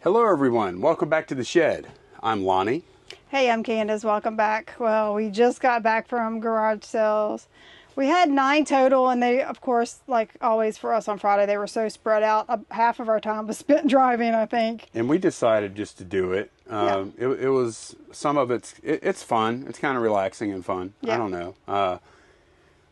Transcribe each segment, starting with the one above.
Hello everyone, welcome back to the shed. I'm Lonnie. Hey, I'm Candace, welcome back. Well, we just got back from garage sales. We had 9 total, and they, of course, like always for us on Friday, they were so spread out. Half of our time was spent driving, I think. And we decided just to do it. It was, some of it's fun. It's kind of relaxing and fun. Yeah. I don't know.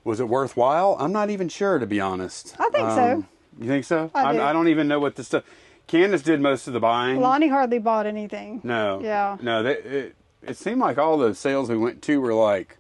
Was it worthwhile? I'm not even sure, to be honest. I think so. You think so? I do. I don't even know what the stuff... Candace did most of the buying. Lonnie hardly bought anything. No. Yeah. No, it seemed like all the sales we went to were like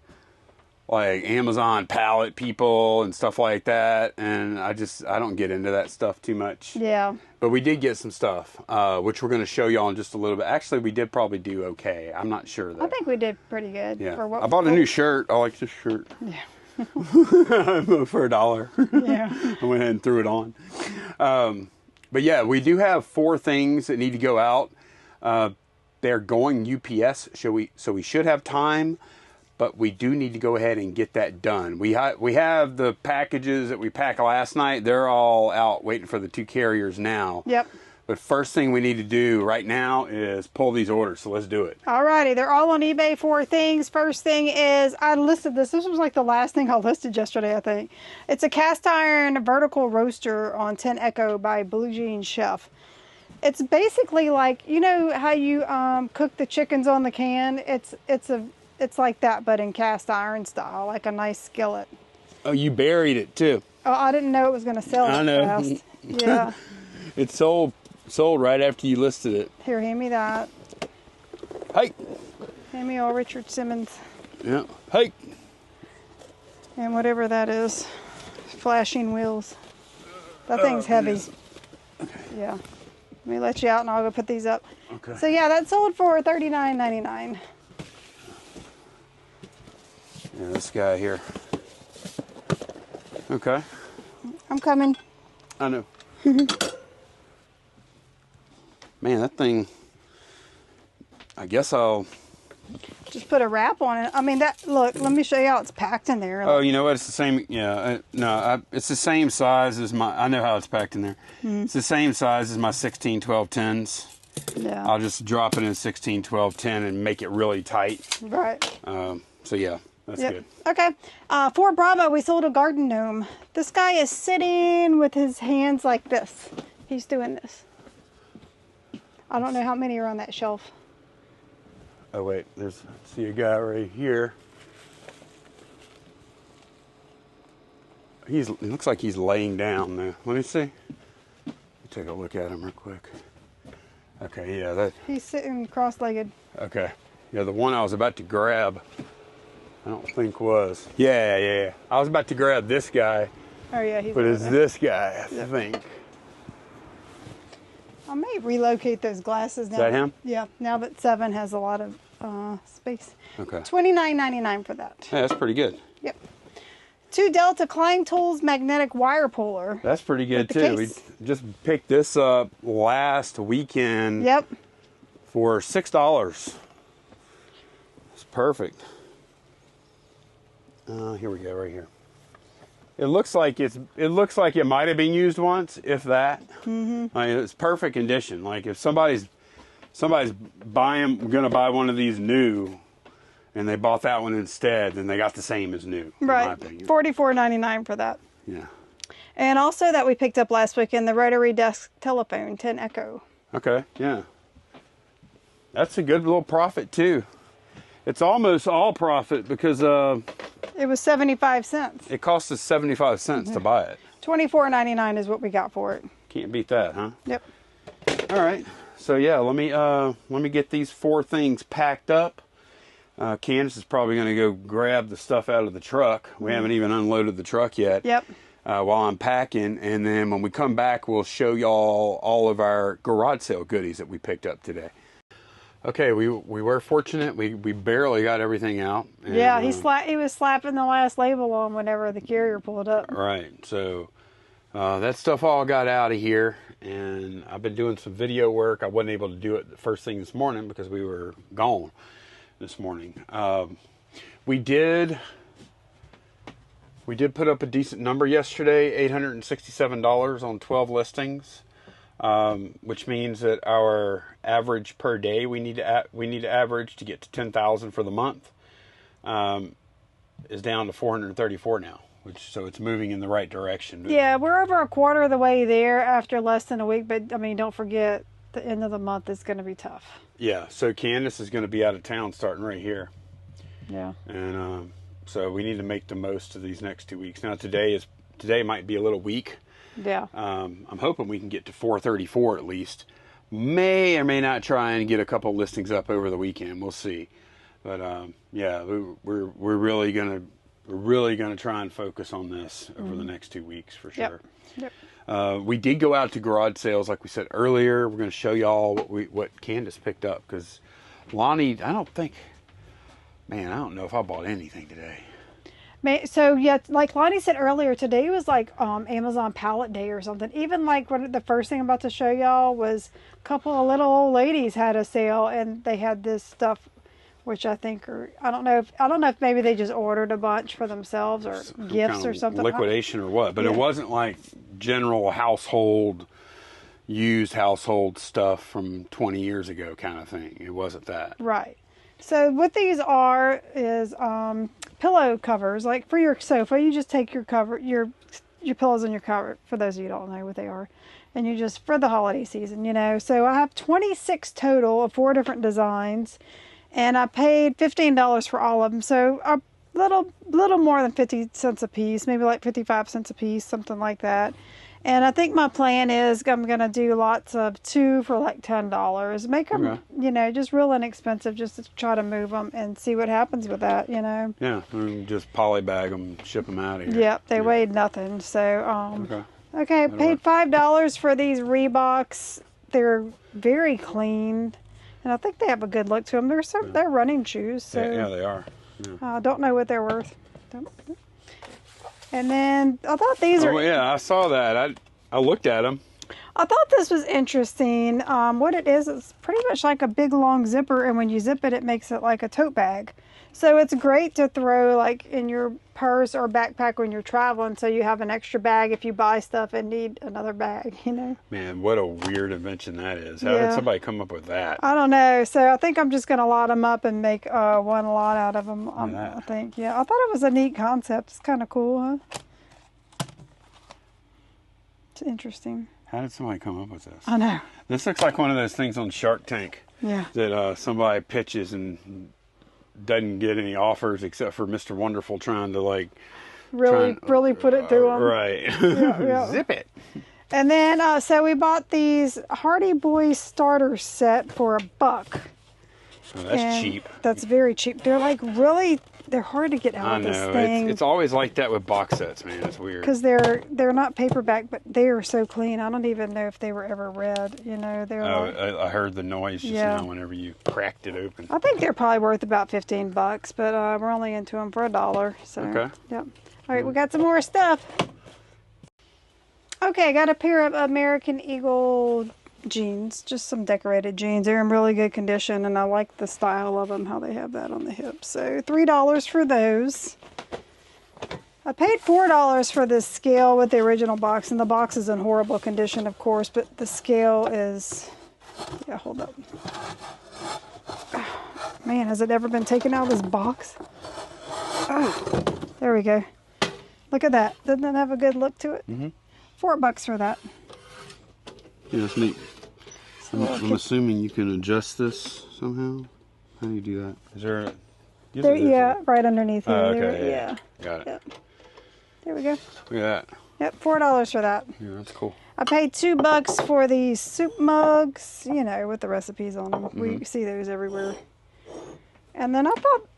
Amazon pallet people and stuff like that, and I don't get into that stuff too much. Yeah. But we did get some stuff, which we're going to show y'all in just a little bit. Actually, we did probably do okay. I'm not sure though. I think we did pretty good. Yeah. For what I bought a new shirt. I like this shirt. Yeah. For $1. Yeah. I went ahead and threw it on. But yeah, we do have 4 things that need to go out. They're going UPS, so we should have time, but we do need to go ahead and get that done. We have the packages that we packed last night. They're all out waiting for the 2 carriers now. Yep. But first thing we need to do right now is pull these orders, so let's do it. Alrighty, they're all on eBay. 4 things. First thing is, I listed this. This was like the last thing I listed yesterday, I think. It's a cast iron vertical roaster on 10 Echo by Blue Jean Chef. It's basically like, you know how you cook the chickens on the can? It's like that, but in cast iron style, like a nice skillet. Oh, you buried it too. Oh, I didn't know it was going to sell I that know. fast. Yeah. It's sold right after you listed it. Here, hand me that. Hey. Hand me all Richard Simmons. Yeah. Hey. And whatever that is. Flashing wheels. That thing's heavy. Okay. Yeah. Let me let you out and I'll go put these up. Okay. So yeah, that sold for $39.99. Yeah, this guy here. Okay. I'm coming. I know. Man, that thing, I guess I'll... Just put a wrap on it. I mean, look, let me show you how it's packed in there. Oh, you know what? It's the same, yeah. It's the same size as I know how it's packed in there. Mm-hmm. It's the same size as my 16-12-10s. Yeah. I'll just drop it in 16-12-10 and make it really tight. Right. So yeah, that's good. Okay. For Bravo, we sold a garden gnome. This guy is sitting with his hands like this. He's doing this. I don't know how many are on that shelf. Oh wait, see a guy right here. He looks like he's laying down now. Let me see. Let me take a look at him real quick. Okay, yeah, he's sitting cross-legged. Okay. Yeah, the one I was about to grab, I don't think was. Yeah. I was about to grab this guy. Oh yeah, he's. But it's this guy, I think. I may relocate those glasses now. Is that him? Yeah, now that 7 has a lot of space. Okay. $29.99 for that. Yeah, that's pretty good. Yep. 2 Delta Klein Tools magnetic wire puller. That's pretty good too. We just picked this up last weekend. Yep. For $6. It's perfect. Here we go, right here. It looks like it might have been used once, if that. Mm-hmm. I mean, it's perfect condition. Like if somebody's gonna buy one of these new, and they bought that one instead, then they got the same as new. Right. In my opinion. $44.99 for that. Yeah. And also that we picked up last weekend, the rotary desk telephone, 10 Echo. Okay. Yeah. That's a good little profit too. It's almost all profit because it was 75 cents. It cost us 75 cents to buy it. $24.99 is what we got for it. Can't beat that, huh? Yep. All right. So yeah, let me get these 4 things packed up. Candace is probably going to go grab the stuff out of the truck. We haven't even unloaded the truck yet. Yep. While I'm packing, and then when we come back, we'll show y'all all of our garage sale goodies that we picked up today. Okay, we were fortunate. We barely got everything out. And, yeah, he was slapping the last label on whenever the carrier pulled up. Right. So that stuff all got out of here, and I've been doing some video work. I wasn't able to do it the first thing this morning because we were gone this morning. We did put up a decent number yesterday, $867 on 12 listings. which means that our average per day we need to average to get to 10,000 for the month is down to 434 now. So it's moving in the right direction. Yeah, we're over a quarter of the way there after less than a week. But I mean, don't forget, the end of the month is going to be tough. Yeah. So Candace is going to be out of town starting right here. Yeah. And so we need to make the most of these next 2 weeks. Now today might be a little weak. Yeah. I'm hoping we can get to 434 at least. May or may not try and get a couple listings up over the weekend. We'll see. But yeah, we're really gonna try and focus on this over the next 2 weeks for sure. Yep. We did go out to garage sales like we said earlier. We're going to show y'all what Candace picked up because Lonnie, I don't know if I bought anything today. So yeah, like Lonnie said earlier, today was like Amazon Pallet Day or something. Even like the first thing I'm about to show y'all was a couple of little old ladies had a sale and they had this stuff, which I think I don't know if maybe they just ordered a bunch for themselves or gifts kind or of something. Liquidation or what? But it wasn't like general used household stuff from 20 years ago kind of thing. It wasn't that. Right. So what these are is pillow covers. Like for your sofa, you just take your pillows and your cover. For those of you who don't know what they are, and you just for the holiday season, So I have 26 total of 4 different designs, and I paid $15 for all of them. So a little more than 50 cents a piece, maybe like 55 cents a piece, something like that. And I think my plan is I'm going to do lots of 2 for like $10. Make them, just real inexpensive just to try to move them and see what happens with that, Yeah, just polybag them, ship them out of here. Yep, they weighed nothing. So, okay, I paid $5 for these Reeboks. They're very clean, and I think they have a good look to them. They're running shoes. So yeah, they are. I don't know what they're worth. And then I thought these are... Oh, yeah, I saw that. I looked at them. I thought this was interesting. What it is, it's pretty much like a big long zipper, and when you zip it, it makes it like a tote bag. So it's great to throw like in your purse or backpack when you're traveling, so you have an extra bag if you buy stuff and need another bag, Man, what a weird invention that is. How did somebody come up with that? I don't know. So I think I'm just going to lot them up and make one lot out of them. I think. Yeah, I thought it was a neat concept. It's kind of cool, huh? It's interesting. How did somebody come up with this? I know. This looks like one of those things on Shark Tank. Yeah. That somebody pitches and doesn't get any offers except for Mr. Wonderful trying to like really put it through them. Right. Yeah. Zip it. And then so we bought these Hardy Boys starter set for $1. Oh, that's cheap. That's very cheap. They're like they're hard to get out of this thing. It's always like that with box sets, man. It's weird. Because they're not paperback, but they are so clean. I don't even know if they were ever read. I heard the noise just now whenever you cracked it open. I think they're probably worth about $15, but we're only into them for $1. So okay. Yep. All right, we got some more stuff. Okay, I got a pair of American Eagle jeans, just some decorated jeans. They're in really good condition, and I like the style of them, how they have that on the hip. So $3 for those. I paid $4 for this scale with the original box, and the box is in horrible condition, of course, but the scale is, hold up. Man, has it ever been taken out of this box? Oh, there we go. Look at that. Doesn't that have a good look to it? Mm-hmm. $4 for that. Yeah, that's neat. I'm assuming you can adjust this somehow. How do you do that? Is there right underneath here. Okay, yeah. Got it. Yep. There we go. Look at that. Yep, $4 for that. Yeah, that's cool. I paid $2 for these soup mugs, with the recipes on them. Mm-hmm. We see those everywhere. And then I thought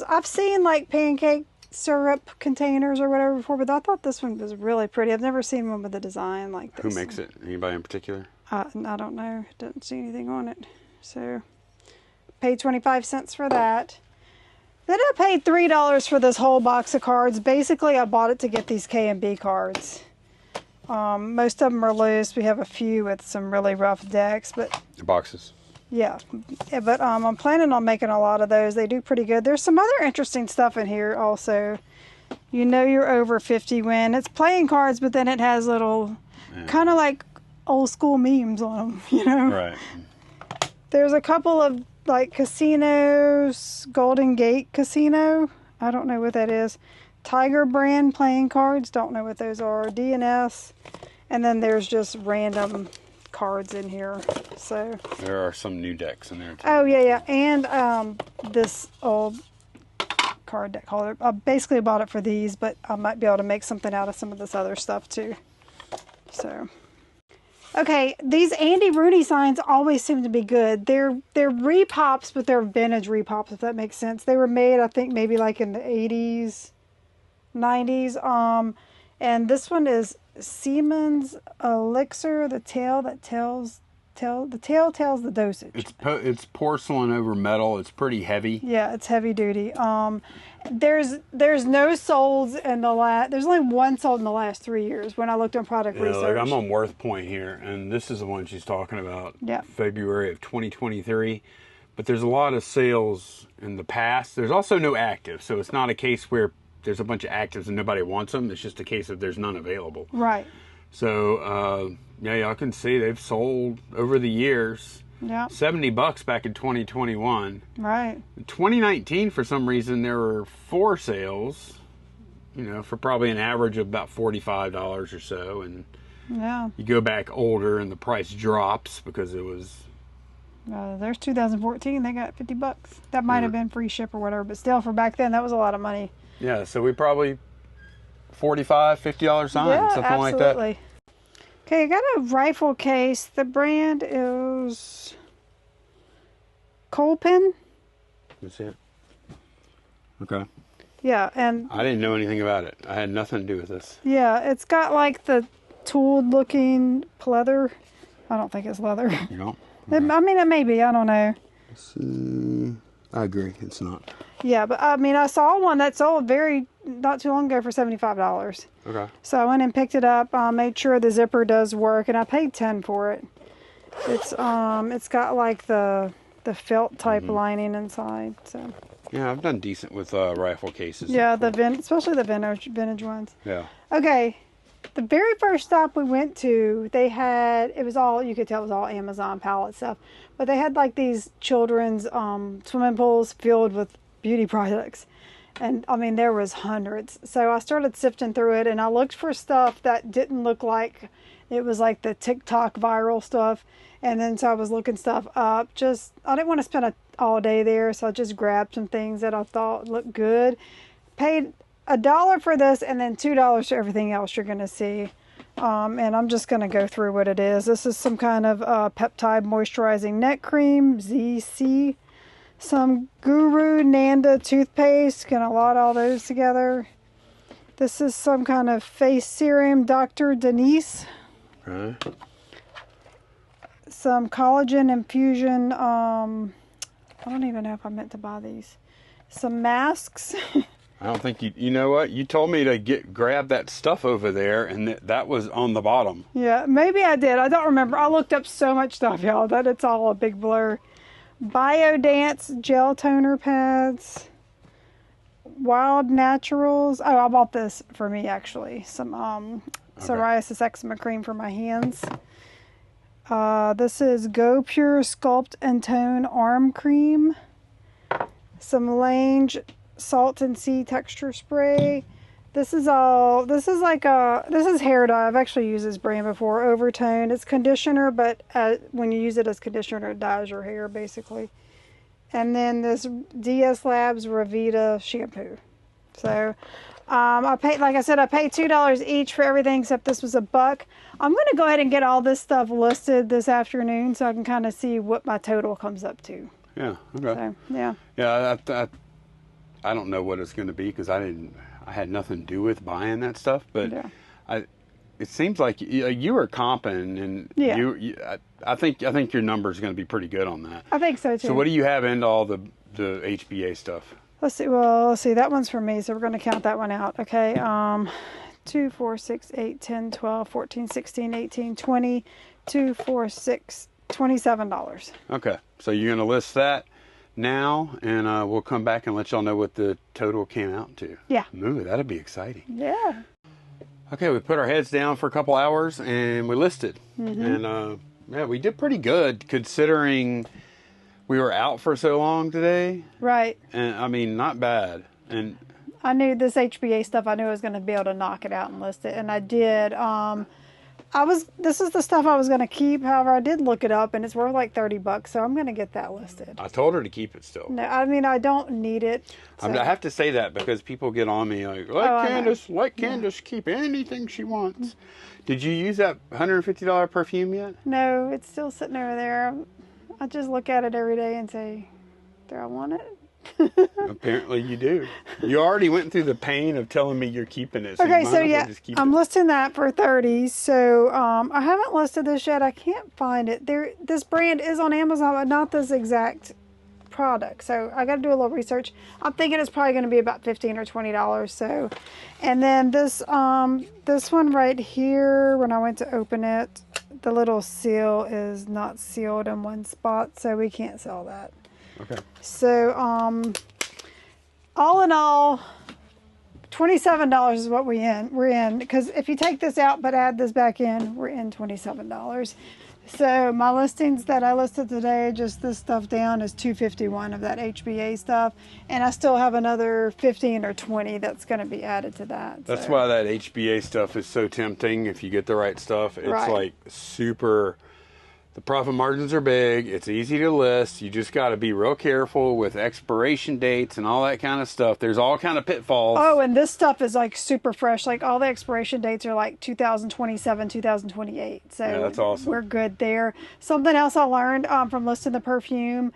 I've seen like pancake syrup containers or whatever before, but I thought this one was really pretty. I've never seen one with a design like this. Who makes it? Anybody in particular? I don't know. Didn't see anything on it. So, paid 25 cents for that. Then I paid $3 for this whole box of cards. Basically, I bought it to get these K&B cards. Most of them are loose. We have a few with some really rough decks, but boxes. Yeah, but I'm planning on making a lot of those. They do pretty good. There's some other interesting stuff in here also. You're over 50 when it's playing cards, but then it has little, kind of like old school memes on them, you know? Right. There's a couple of like casinos, Golden Gate Casino. I don't know what that is. Tiger brand playing cards. Don't know what those are. DNS. And then there's just random cards in here. So there are some new decks in there too. Oh yeah. And this old card deck holder. I basically bought it for these, but I might be able to make something out of some of this other stuff too. So okay, these Andy Rooney signs always seem to be good. They're repops, but they're vintage repops, if that makes sense. They were made, I think, maybe like in the 80s, 90s. And this one is Siemens Elixir, the tail tells the dosage. It's porcelain over metal. It's pretty heavy. Yeah, it's heavy duty. There's no solds in the last. There's only one sold in the last 3 years. When I looked on product research, like I'm on Worth Point here, and this is the one she's talking about. Yeah. February of 2023. But there's a lot of sales in the past. There's also no active, so it's not a case where there's a bunch of actives and nobody wants them. It's just a case of there's none available. Right. So yeah, y'all can see they've sold over the years. Yeah. $70 back in 2021. Right. In 2019, for some reason, there were 4 sales, you know, for probably an average of about $45 or so. And yeah, you go back older and the price drops because it was... there's 2014. They got $50. That might have been free ship or whatever, but still, for back then, that was a lot of money. Yeah, so we probably $45, $50 sign, something like that. Absolutely. Okay, I got a rifle case. The brand is Colpin. That's it. Okay. Yeah, and I didn't know anything about it. I had nothing to do with this. yeah, it's got like the tooled looking pleather. I don't think it's leather. You don't? Okay. I mean, it may be. I don't know. I agree. It's not. Yeah, but I mean, I saw one that sold not too long ago for $75. Okay. So I went and picked it up. Made sure the zipper does work, and I paid $10 for it. It's got like the felt type lining inside. So yeah, I've done decent with rifle cases. yeah, especially the vintage ones. Yeah. Okay, the very first stop we went to, they had, it was all, you could tell it was all Amazon pallet stuff, but they had like these children's swimming pools filled with beauty products. And I mean, there was hundreds. So I started sifting through it, and I looked for stuff that didn't look like it was like the TikTok viral stuff. And then so I was looking stuff up. I didn't want to spend all day there, so I just grabbed some things that I thought looked good. Paid $1 for this, and then $2 for everything else you're going to see. And I'm just going to go through what it is. This is some kind of peptide moisturizing neck cream, ZC. Some Guru Nanda toothpaste. Gonna lot all those together. This is some kind of face serum, Dr. Denise. Right. Some collagen infusion. I don't even know if I meant to buy these. Some masks. I don't think you know what? You told me to grab that stuff over there, and that was on the bottom. Yeah, maybe I did. I don't remember. I looked up so much stuff, y'all, that it's all a big blur. Biodance gel toner pads. Wild Naturals. Oh, I bought this for me, actually. Some psoriasis eczema cream for my hands. This is Go Pure Sculpt and Tone Arm Cream. Some Lange Salt and Sea Texture Spray. This is hair dye. I've actually used this brand before. Overtone. It's conditioner, but when you use it as conditioner, it dyes your hair, basically. And then this DS Labs Revita shampoo. So, I paid $2 each for everything except this was $1. I'm going to go ahead and get all this stuff listed this afternoon so I can kind of see what my total comes up to. Yeah. Okay. So, yeah. Yeah. I don't know what it's going to be because I had nothing to do with buying that stuff, but Yeah. It seems like you were comping, and Yeah. I think your number is going to be pretty good on that. I think so too. So what do you have into all the HBA stuff? Let's see. Well, let's see. That one's for me, so we're going to count that one out. Okay. 2, 4, 6, 8, 10, 12, 14, 16, 18, 20, 2, 4, 6, $27. Okay. So you're going to list that now, and we'll come back and let y'all know what the total came out to. Yeah. Ooh, that'd be exciting. Yeah. okay, we put our heads down for a couple hours and we listed. And yeah, we did pretty good considering we were out for so long today. Right. And I mean, not bad. And I knew this HBA stuff, I knew I was going to be able to knock it out and list it. And I did. This is the stuff I was going to keep. However, I did look it up and it's worth like $30. So I'm going to get that listed. I told her to keep it still. No, I mean, I don't need it. So. I have to say that because people get on me like, let Candace keep anything she wants. Did you use that $150 perfume yet? No, it's still sitting over there. I just look at it every day and say, do I want it? Apparently you do. You already went through the pain of telling me you're keeping it. So okay, so yeah, I'm it. listing that for 30. So I haven't listed this yet. I can't find it. This brand is on Amazon, but not this exact product. So I got to do a little research. I'm thinking it's probably going to be about $15 or $20. So, and then this one right here, when I went to open it, the little seal is not sealed in one spot, so we can't sell that. Okay. So, all in all, $27 is what we're in. Because if you take this out but add this back in, we're in $27. So my listings that I listed today, just this stuff down, is $251 of that HBA stuff, and I still have another 15 or 20 that's going to be added to that. That's why that HBA stuff is so tempting. If you get the right stuff, it's like super. The profit margins are big. It's easy to list. You just got to be real careful with expiration dates and all that kind of stuff. There's all kind of pitfalls. Oh, and this stuff is like super fresh. Like all the expiration dates are like 2027, 2028. So yeah, that's awesome. We're good there. Something else I learned from listing the perfume,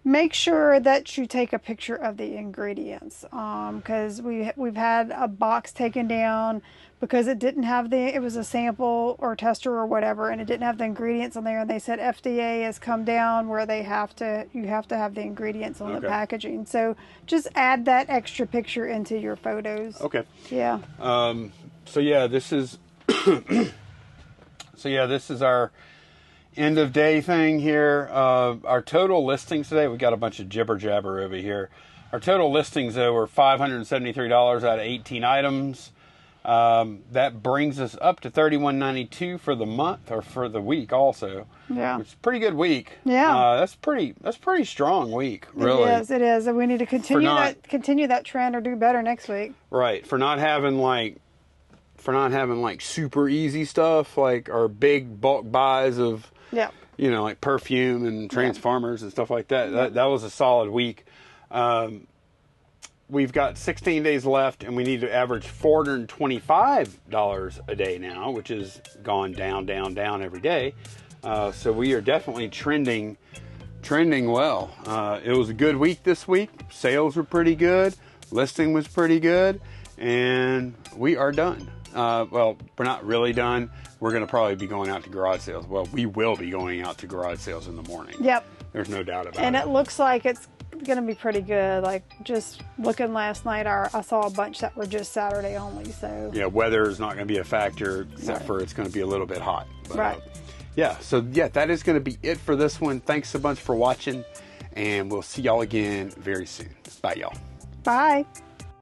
make sure that you take a picture of the ingredients, because we've had a box taken down because it didn't have it was a sample or tester or whatever, and it didn't have the ingredients on there, and they said FDA has come down where you have to have the ingredients on the packaging. So just add that extra picture into your photos. Okay. Yeah. So yeah, this is our end of day thing here. Our total listings today, we got a bunch of jibber jabber over here. Our total listings though were $573 out of 18 items. That brings us up to $31.92 for the month, or for the week also. Yeah. It's a pretty good week. Yeah. That's pretty strong week, really. It is. And we need to continue that trend or do better next week. Right. For not having like super easy stuff, like our big bulk buys of like perfume and Transformers and stuff like that. That was a solid week. We've got 16 days left, and we need to average $425 a day now, which has gone down every day. So we are definitely trending well. It was a good week this week. Sales were pretty good. Listing was pretty good. And we are done. Well, we're not really done. We're going to probably be going out to garage sales. Well, we will be going out to garage sales in the morning. Yep. There's no doubt about it. And it looks like it's going to be pretty good. Like, just looking last night, I saw a bunch that were just Saturday only. So yeah, weather is not going to be a factor, except for it's going to be a little bit hot. But, so that is going to be it for this one. Thanks so much for watching, and we'll see y'all again very soon. Bye, y'all. Bye.